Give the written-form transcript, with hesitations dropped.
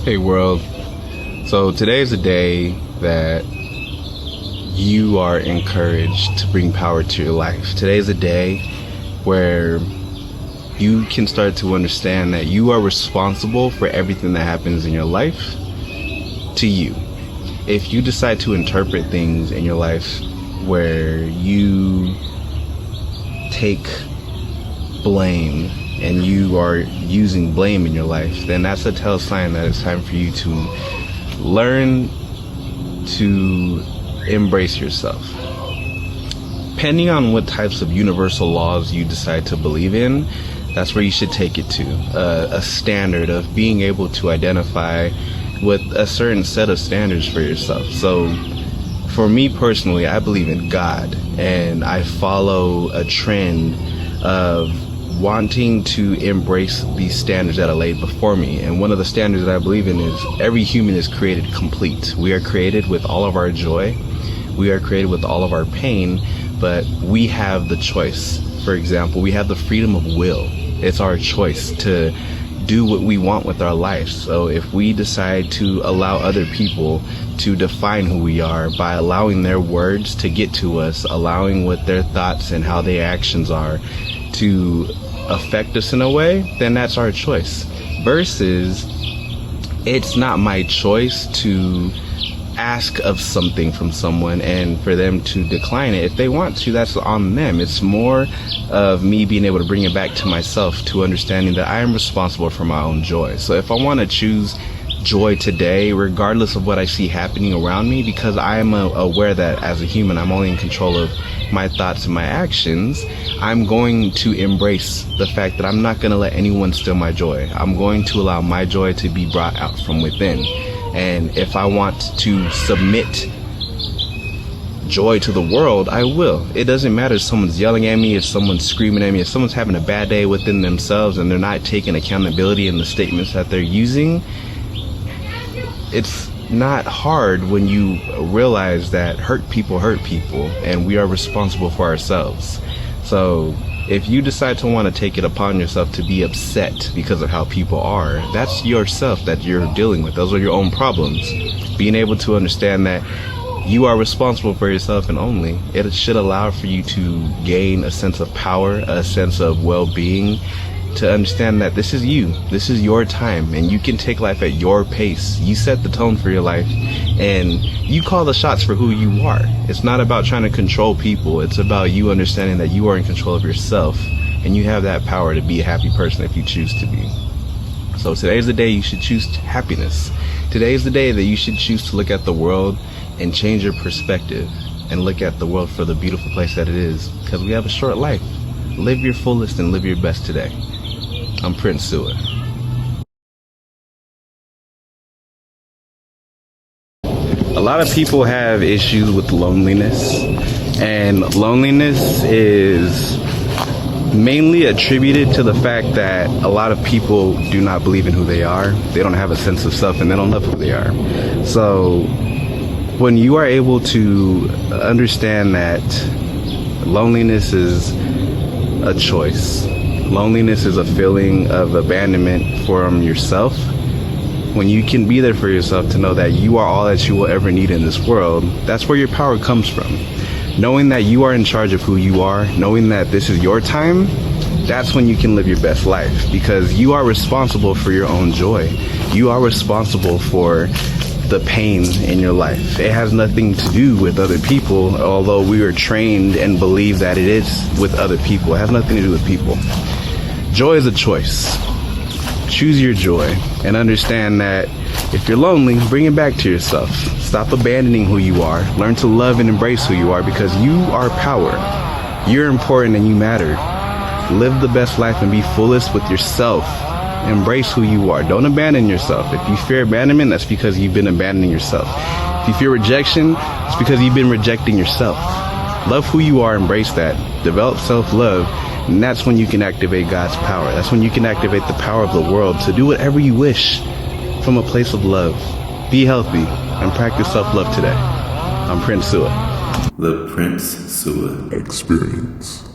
Hey world. So today is a day that you are encouraged to bring power to your life. Today is a day where you can start to understand that you are responsible for everything that happens in your life to you. If you decide to interpret things in your life where you take blame and you are using blame in your life, then that's a tell sign that it's time for you to learn to embrace yourself. Depending on what types of universal laws you decide to believe in, that's where you should take it to. A standard of being able to identify with a certain set of standards for yourself. So for me personally, I believe in God, and I follow a trend of wanting to embrace these standards that are laid before me. And one of the standards that I believe in is every human is created complete. We are created with all of our joy. We are created with all of our pain, but we have the choice. For example, we have the freedom of will. It's our choice to do what we want with our life. So if we decide to allow other people to define who we are by allowing their words to get to us, allowing what their thoughts and how their actions are to affect us in a way, then that's our choice. Versus, it's not my choice to ask of something from someone and for them to decline it. If they want to, that's on them. It's more of me being able to bring it back to myself, to understanding that I am responsible for my own joy. So if I want to choose joy today, regardless of what I see happening around me, because I am aware that as a human, I'm only in control of my thoughts and my actions, I'm going to embrace the fact that I'm not going to let anyone steal my joy. I'm going to allow my joy to be brought out from within. And if I want to submit joy to the world, I will. It doesn't matter if someone's yelling at me, if someone's screaming at me, if someone's having a bad day within themselves and they're not taking accountability in the statements that they're using. It's not hard when you realize that hurt people and we are responsible for ourselves. So if you decide to want to take it upon yourself to be upset because of how people are, that's yourself that you're dealing with. Those are your own problems. Being able to understand that you are responsible for yourself and only, it should allow for you to gain a sense of power, a sense of well-being, to understand that this is you, this is your time, and you can take life at your pace. You set the tone for your life, and you call the shots for who you are. It's not about trying to control people. It's about you understanding that you are in control of yourself, and you have that power to be a happy person if you choose to be. So today's the day you should choose happiness. Today is the day that you should choose to look at the world and change your perspective and look at the world for the beautiful place that it is, because we have a short life. Live your fullest and live your best today. I'm Prince Sewer. A lot of people have issues with loneliness, and loneliness is mainly attributed to the fact that a lot of people do not believe in who they are. They don't have a sense of self, and they don't love who they are. So when you are able to understand that loneliness is a choice, loneliness is a feeling of abandonment from yourself. When you can be there for yourself to know that you are all that you will ever need in this world, that's where your power comes from. Knowing that you are in charge of who you are, knowing that this is your time, that's when you can live your best life, because you are responsible for your own joy. You are responsible for the pain in your life. It has nothing to do with other people, although we are trained and believe that it is with other people. It has nothing to do with people. Joy is a choice. Choose your joy and understand that if you're lonely, bring it back to yourself. Stop abandoning who you are. Learn to love and embrace who you are, because you are power. You're important and you matter. Live the best life and be fullest with yourself. Embrace who you are. Don't abandon yourself. If you fear abandonment, that's because you've been abandoning yourself. If you fear rejection, it's because you've been rejecting yourself. Love who you are, embrace that. Develop self-love, and that's when you can activate God's power. That's when you can activate the power of the world to do whatever you wish from a place of love. Be healthy and practice self-love today. I'm Prince Sewer. The Prince Sewer Experience.